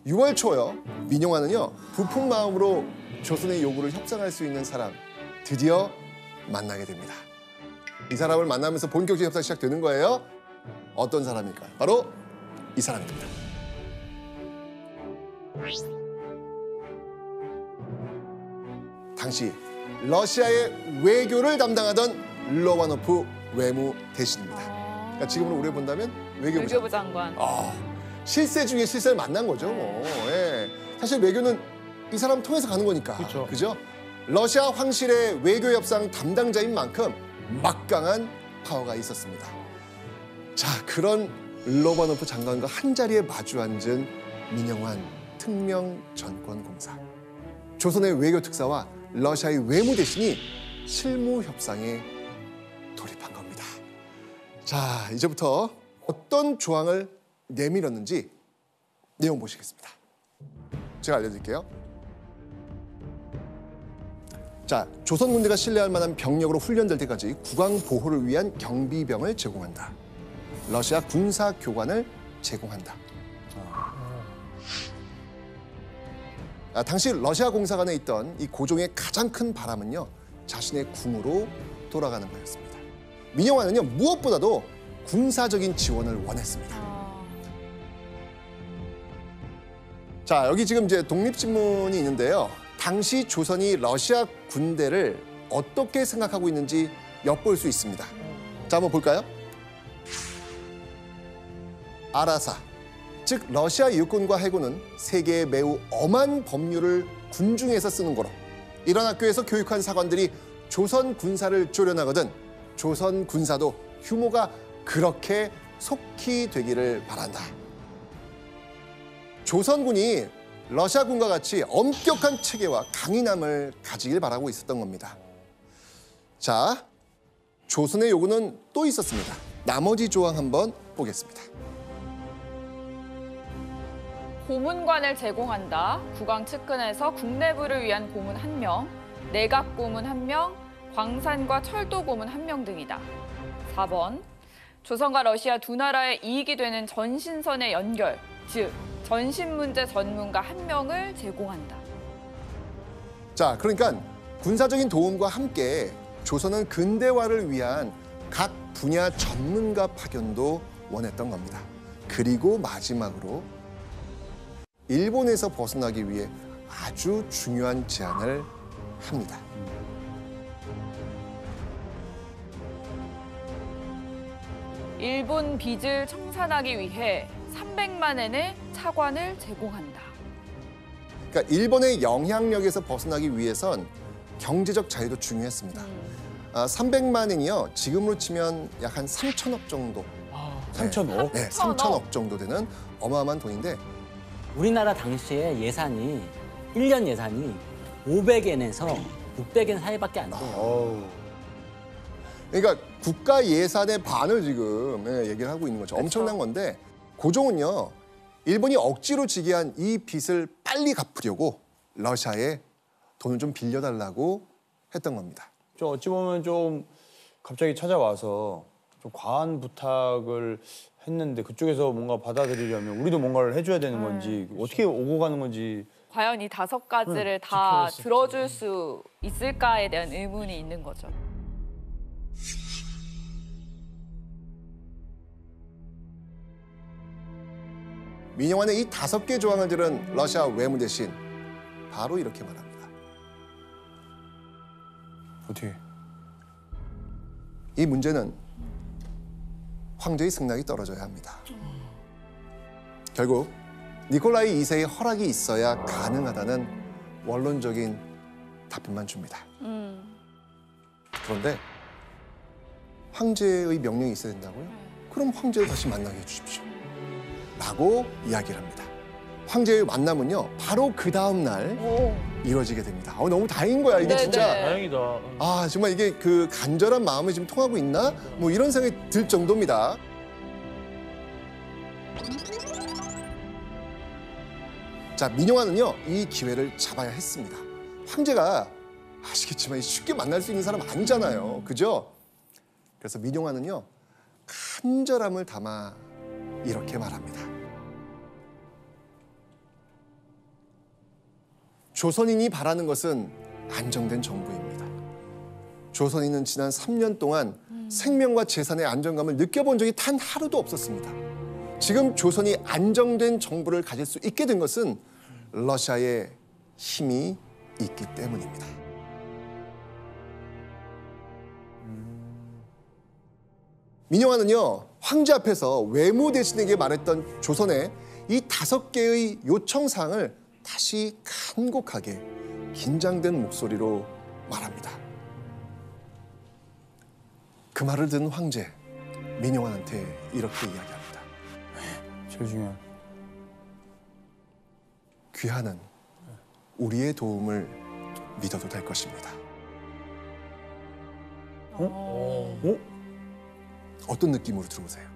6월 초요. 민영화는요. 부푼 마음으로 조선의 요구를 협상할 수 있는 사람 드디어 만나게 됩니다. 이 사람을 만나면서 본격적인 협상이 시작되는 거예요. 어떤 사람일까요? 바로 이 사람입니다. 당시 러시아의 외교를 담당하던 로마노프 외무대신입니다. 그러니까 지금으로 우리가 본다면 외교부 장관. 실세 중에 실세를 만난 거죠. 뭐. 예. 사실 외교는 이 사람 통해서 가는 거니까. 그렇죠. 그죠? 러시아 황실의 외교 협상 담당자인 만큼 막강한 파워가 있었습니다. 자, 그런 로마노프 장관과 한자리에 마주 앉은 민영환 특명전권공사. 조선의 외교 특사와 러시아의 외무 대신이 실무 협상에 돌입한 겁니다. 자, 이제부터 어떤 조항을 내밀었는지 내용 보시겠습니다. 제가 알려드릴게요. 자, 조선 군대가 신뢰할 만한 병력으로 훈련될 때까지 국왕 보호를 위한 경비병을 제공한다. 러시아 군사 교관을 제공한다. 당시 러시아 공사관에 있던 이 고종의 가장 큰 바람은요, 자신의 궁으로 돌아가는 거였습니다. 민영화는요, 무엇보다도 군사적인 지원을 원했습니다. 자, 여기 지금 이제 독립신문이 있는데요. 당시 조선이 러시아 군대를 어떻게 생각하고 있는지 엿볼 수 있습니다. 자, 한번 볼까요? 아라사, 즉 러시아 육군과 해군은 세계의 매우 엄한 법률을 군중에서 쓰는 거로 이런 학교에서 교육한 사관들이 조선 군사를 조련하거든 조선 군사도 휴모가 그렇게 속히 되기를 바란다. 조선군이 러시아군과 같이 엄격한 체계와 강인함을 가지길 바라고 있었던 겁니다. 자, 조선의 요구는 또 있었습니다. 나머지 조항 한번 보겠습니다. 고문관을 제공한다. 국왕 측근에서 국내부를 위한 고문 1명, 내각 고문 1명, 광산과 철도 고문 1명 등이다. 4번, 조선과 러시아 두 나라의 이익이 되는 전신선의 연결, 즉 전신 문제 전문가 1명을 제공한다. 자, 그러니까 군사적인 도움과 함께 조선은 근대화를 위한 각 분야 전문가 파견도 원했던 겁니다. 그리고 마지막으로 일본에서 벗어나기 위해 아주 중요한 제안을 합니다. 일본 빚을 청산하기 위해 300만 엔의 차관을 제공한다. 그러니까 일본의 영향력에서 벗어나기 위해선 경제적 자유도 중요했습니다. 300만 엔이요. 지금으로 치면 약 한 3천억 정도. 3천억? 네, 3천억 정도 되는 어마어마한 돈인데 우리나라 당시에 예산이 1년 예산이 500엔에서 600엔 사이밖에 안 돼요. 그러니까 국가 예산의 반을 지금 얘기를 하고 있는 거죠. 엄청난 건데 고종은요. 일본이 억지로 지게 한 이 빚을 빨리 갚으려고 러시아에 돈을 좀 빌려달라고 했던 겁니다. 좀 어찌 보면 좀 갑자기 찾아와서 좀 과한 부탁을 했는데 그쪽에서 뭔가 받아들이려면 우리도 뭔가를 해줘야 되는 건지 어떻게 오고 가는 건지. 과연 이 5가지를 다 들어줄 수 있을까에 대한 의문이 있는 거죠. 민영환의 이 5개 조항을 들은 러시아 외무 대신 바로 이렇게 말합니다. 어떻게? 이 문제는 황제의 승낙이 떨어져야 합니다. 결국 니콜라이 2세의 허락이 있어야 가능하다는 원론적인 답변만 줍니다. 그런데 황제의 명령이 있어야 된다고요? 그럼 황제를 다시 만나게 해주십시오. 라고 이야기를 합니다. 황제의 만남은요, 바로 그 다음 날 이루어지게 됩니다. 너무 다행인 거야, 이게 진짜. 다행이다. 아, 정말 이게 그 간절한 마음이 지금 통하고 있나? 뭐 이런 생각이 들 정도입니다. 자, 민영환은요, 이 기회를 잡아야 했습니다. 황제가 아시겠지만 쉽게 만날 수 있는 사람 아니잖아요. 그죠? 그래서 민영환은요, 간절함을 담아 이렇게 말합니다. 조선인이 바라는 것은 안정된 정부입니다. 조선인은 지난 3년 동안 생명과 재산의 안정감을 느껴본 적이 단 하루도 없었습니다. 지금 조선이 안정된 정부를 가질 수 있게 된 것은 러시아의 힘이 있기 때문입니다. 민영화는요, 황제 앞에서 외무 대신에게 말했던 조선의 이 5개의 요청사항을 다시 간곡하게 긴장된 목소리로 말합니다. 그 말을 듣는 황제, 민영환한테 이렇게 이야기합니다. 제일 중요한. 귀하는 우리의 도움을 믿어도 될 것입니다. 어떤 느낌으로 들어보세요?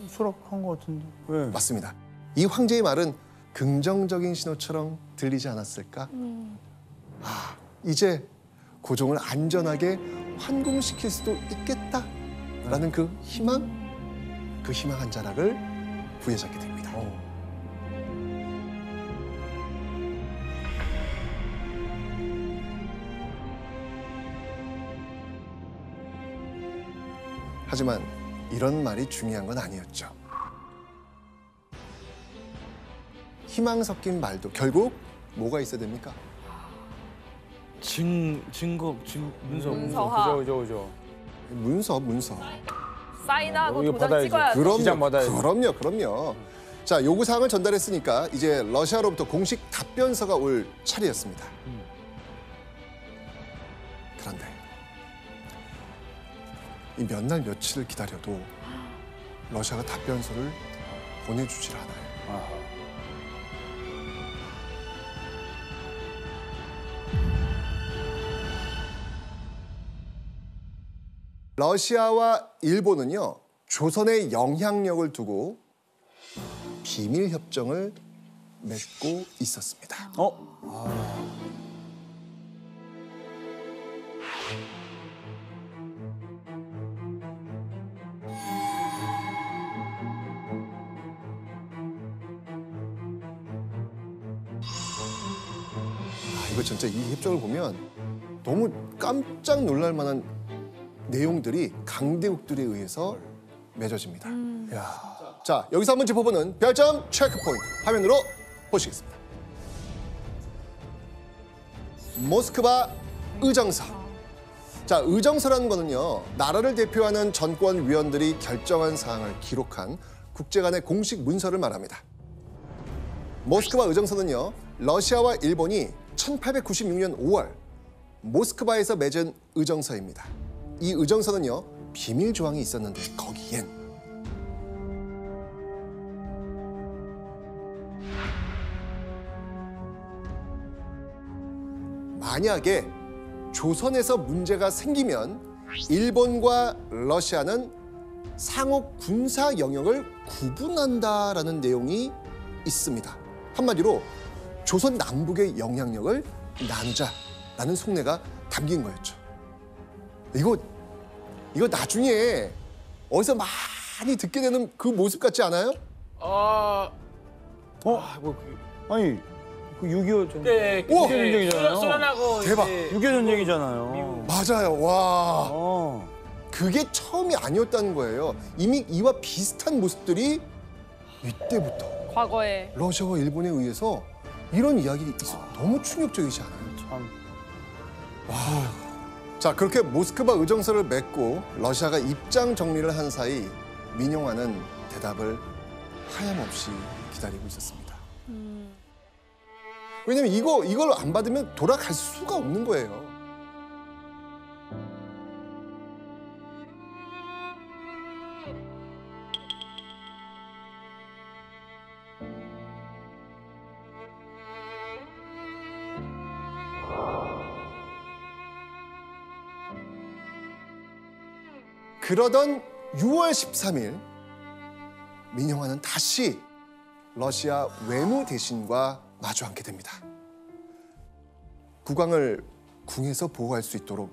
수락한 것 같은데. 왜? 맞습니다. 이 황제의 말은 긍정적인 신호처럼 들리지 않았을까? 이제 고종을 안전하게 환궁시킬 수도 있겠다라는 그 희망 한 자락을 부여잡게 됩니다. 하지만 이런 말이 중요한 건 아니었죠. 희망 섞인 말도 결국 뭐가 있어야 됩니까? 문서. 문서화. 그죠. 문서. 사인하고 이거 도장 받아야죠. 찍어야죠. 지장 받아야죠. 그럼요. 자, 요구사항을 전달했으니까 이제 러시아로부터 공식 답변서가 올 차례였습니다. 그런데 이 몇 날 며칠을 기다려도 러시아가 답변서를 보내주질 않아요. 러시아와 일본은요, 조선의 영향력을 두고 비밀 협정을 맺고 있었습니다. 이거 진짜 이 협정을 보면 너무 깜짝 놀랄 만한 내용들이 강대국들에 의해서 맺어집니다. 자, 여기서 한번 짚어보는 별점 체크포인트 화면으로 보시겠습니다. 모스크바 의정서. 자, 의정서라는 거는요, 나라를 대표하는 전권 위원들이 결정한 사항을 기록한 국제 간의 공식 문서를 말합니다. 모스크바 의정서는요, 러시아와 일본이 1896년 5월 모스크바에서 맺은 의정서입니다. 이 의정서는요, 비밀 조항이 있었는데 거기엔 만약에 조선에서 문제가 생기면 일본과 러시아는 상호 군사 영역을 구분한다라는 내용이 있습니다. 한마디로 조선 남북의 영향력을 나누자라는 속내가 담긴 거였죠. 이거 나중에 어디서 많이 듣게 되는 그 모습 같지 않아요? 아니, 그 6.25 전쟁. 네, 6.25 전쟁이잖아요. 소련하고 대박. 6.25 전쟁이잖아요. 맞아요. 와, 그게 처음이 아니었다는 거예요. 이미 이와 비슷한 모습들이 이때부터 과거에 러시아와 일본에 의해서 이런 이야기가 있어. 너무 충격적이지 않아요? 참. 자, 그렇게 모스크바 의정서를 맺고 러시아가 입장 정리를 한 사이 민영화는 대답을 하염없이 기다리고 있었습니다. 왜냐면 이걸 안 받으면 돌아갈 수가 없는 거예요. 그러던 6월 13일 민영화는 다시 러시아 외무 대신과 마주 앉게 됩니다. 국왕을 궁에서 보호할 수 있도록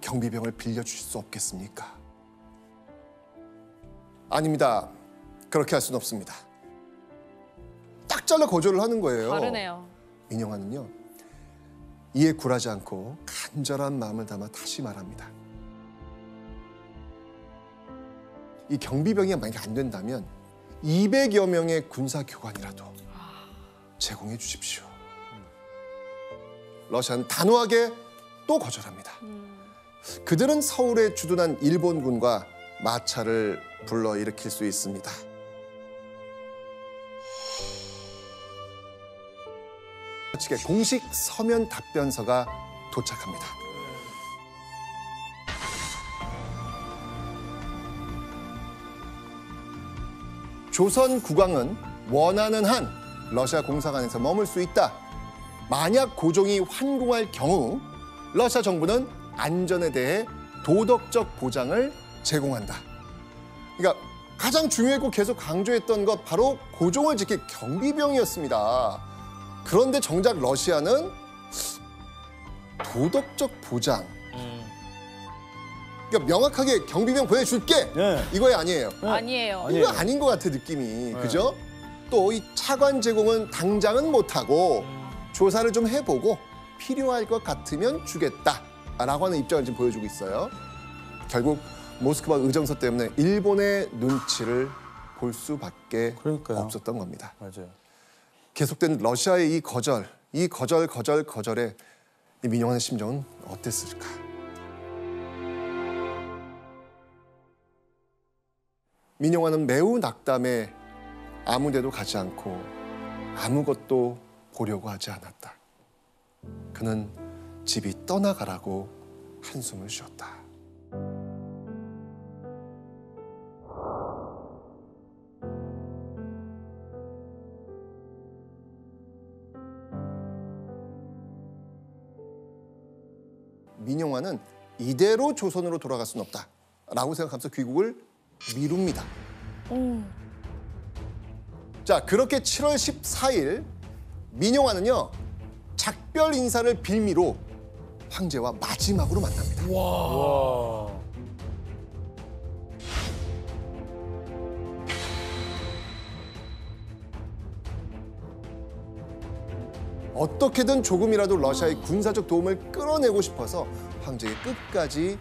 경비병을 빌려주실 수 없겠습니까? 아닙니다. 그렇게 할 수는 없습니다. 딱 잘라 거절을 하는 거예요. 다르네요. 민영화는요, 이에 굴하지 않고 간절한 마음을 담아 다시 말합니다. 이 경비병이 만약에 안 된다면 200여 명의 군사교관이라도 제공해 주십시오. 러시아는 단호하게 또 거절합니다. 그들은 서울에 주둔한 일본군과 마찰을 불러일으킬 수 있습니다. 측의 공식 서면 답변서가 도착합니다. 조선 국왕은 원하는 한 러시아 공사관에서 머물 수 있다. 만약 고종이 환공할 경우 러시아 정부는 안전에 대해 도덕적 보장을 제공한다. 그러니까 가장 중요했고 계속 강조했던 것 바로 고종을 지킬 경비병이었습니다. 그런데 정작 러시아는 도덕적 보장. 그러니까 명확하게 경비병 보내줄게. 네. 이거야 아니에요. 아니에요. 이거 아닌 것 같아 느낌이. 그죠? 또 이 차관 제공은 당장은 못하고 조사를 좀 해보고 필요할 것 같으면 주겠다라고 하는 입장을 지금 보여주고 있어요. 결국 모스크바 의정서 때문에 일본의 눈치를 볼 수밖에 그러니까요. 없었던 겁니다. 맞아요. 계속된 러시아의 이 거절에 이 민영환의 심정은 어땠을까? 민영환은 매우 낙담해 아무 데도 가지 않고 아무것도 보려고 하지 않았다. 그는 집이 떠나가라고 한숨을 쉬었다. 민영환은 이대로 조선으로 돌아갈 수는 없다라고 생각하면서 귀국을 미룹니다. 자, 그렇게 7월 14일 민영환은요 작별 인사를 빌미로 황제와 마지막으로 만납니다. 와. 어떻게든 조금이라도 러시아의 군사적 도움을 끌어내고 싶어서 황제의 끝까지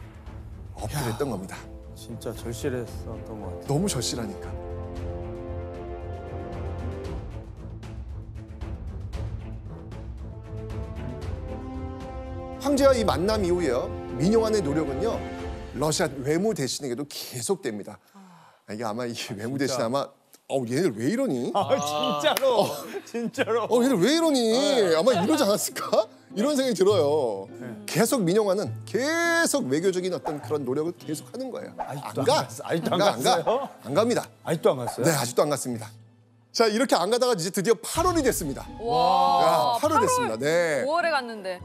어필했던 겁니다. 진짜 절실했었던 것 같아요. 너무 절실하니까. 황제와 이 만남 이후에요, 민영환의 노력은요 러시아 외무 대신에게도 계속됩니다. 이게 아마 이 외무 대신 아마 얘들 왜 이러니? 진짜로. 진짜로. 얘들 왜 이러니? 아마 이러지 않았을까? 이런 생각이 들어요. 계속 민영환은 계속 외교적인 어떤 그런 노력을 계속 하는 거예요. 아직도 안 가. 안 갔어요? 아직도 안 갔어요? 안 갑니다. 아직도 안 갔어요? 네, 아직도 안 갔습니다. 자, 이렇게 안 가다가 이제 드디어 8월이 됐습니다. 와, 8월 됐습니다. 네. 5월에 갔는데.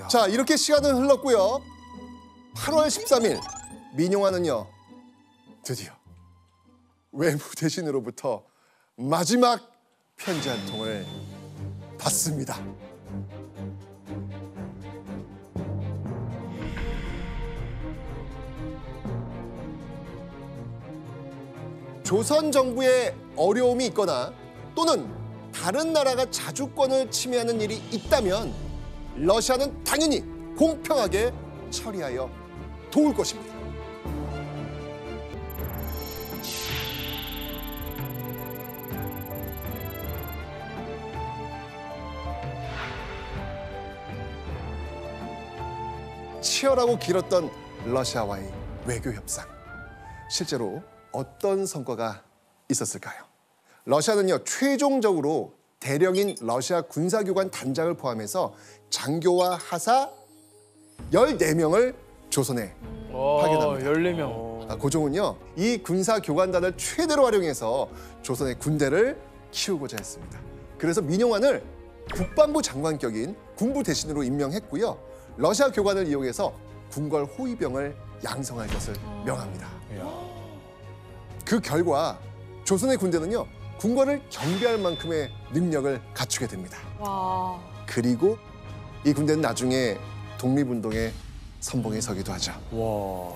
자, 이렇게 시간은 흘렀고요. 8월 13일 민영환은요 드디어 외무 대신으로부터 마지막 편지 한 통을 받습니다. 조선 정부에 어려움이 있거나 또는 다른 나라가 자주권을 침해하는 일이 있다면 러시아는 당연히 공평하게 처리하여 도울 것입니다. 치열하고 길었던 러시아와의 외교 협상. 실제로 어떤 성과가 있었을까요? 러시아는요, 최종적으로 대령인 러시아 군사교관 단장을 포함해서 장교와 하사 14명을 조선에 파견합니다. 14명. 고종은요, 이 군사교관단을 최대로 활용해서 조선의 군대를 키우고자 했습니다. 그래서 민영환을 국방부 장관격인 군부 대신으로 임명했고요. 러시아 교관을 이용해서 궁궐 호위병을 양성할 것을 명합니다. 그 결과 조선의 군대는요, 궁궐을 경비할 만큼의 능력을 갖추게 됩니다. 와. 그리고 이 군대는 나중에 독립운동의 선봉에 서기도 하죠. 와.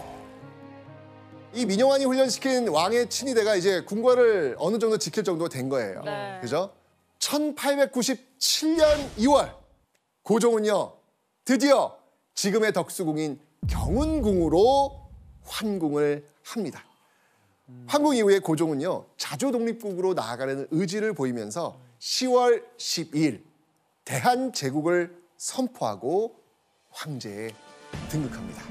이 민영환이 훈련시킨 왕의 친위대가 이제 궁궐을 어느 정도 지킬 정도가 된 거예요. 네. 그죠? 1897년 2월 고종은요 드디어 지금의 덕수궁인 경운궁으로 환궁을 합니다. 환궁 이후에 고종은요 자주 독립국으로 나아가려는 의지를 보이면서 10월 12일 대한제국을 선포하고 황제에 등극합니다.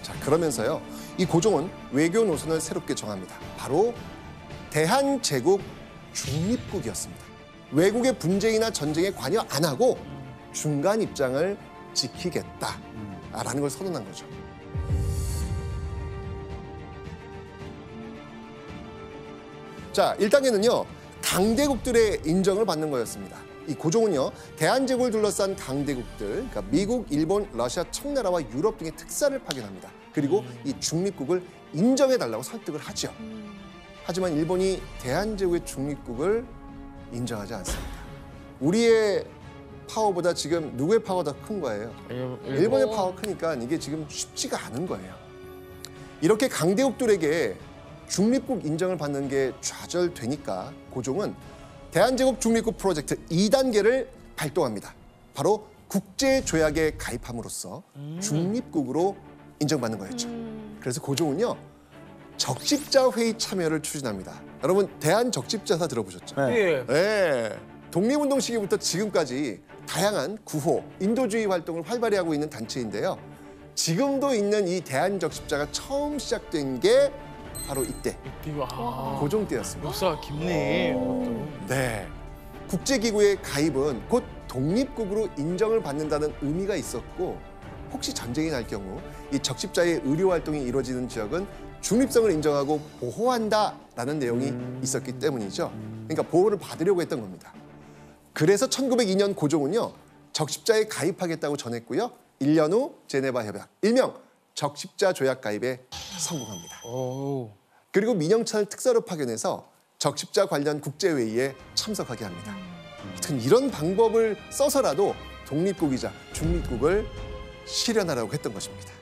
자, 그러면서요 이 고종은 외교 노선을 새롭게 정합니다. 바로 대한제국 중립국이었습니다. 외국의 분쟁이나 전쟁에 관여 안 하고 중간 입장을 지키겠다라는 걸 선언한 거죠. 자, 1단계는요. 강대국들의 인정을 받는 거였습니다. 이 고종은요. 대한제국을 둘러싼 강대국들, 그러니까 미국, 일본, 러시아, 청나라와 유럽 등의 특사를 파견합니다. 그리고 이 중립국을 인정해달라고 설득을 하죠. 하지만 일본이 대한제국의 중립국을 인정하지 않습니다. 우리의 파워보다 지금 누구의 파워가 더 큰 거예요? 일본의 파워가 크니까 이게 지금 쉽지가 않은 거예요. 이렇게 강대국들에게 중립국 인정을 받는 게 좌절되니까 고종은 대한제국 중립국 프로젝트 2단계를 발동합니다. 바로 국제조약에 가입함으로써 중립국으로 인정받는 거였죠. 그래서 고종은요. 적십자 회의 참여를 추진합니다. 여러분 대한적십자사 들어보셨죠? 네. 네. 독립운동 시기부터 지금까지 다양한 구호, 인도주의 활동을 활발히 하고 있는 단체인데요. 지금도 있는 이 대한적십자가 처음 시작된 게 바로 이때 고종 때였습니다. 역사가 깊네. 네. 국제기구의 가입은 곧 독립국으로 인정을 받는다는 의미가 있었고 혹시 전쟁이 날 경우 이 적십자의 의료 활동이 이루어지는 지역은 중립성을 인정하고 보호한다라는 내용이 있었기 때문이죠. 그러니까 보호를 받으려고 했던 겁니다. 그래서 1902년 고종은요. 적십자에 가입하겠다고 전했고요. 1년 후 제네바 협약, 일명 적십자 조약 가입에 성공합니다. 그리고 민영찬을 특사로 파견해서 적십자 관련 국제회의에 참석하게 합니다. 하여튼 이런 방법을 써서라도 독립국이자 중립국을 실현하려고 했던 것입니다.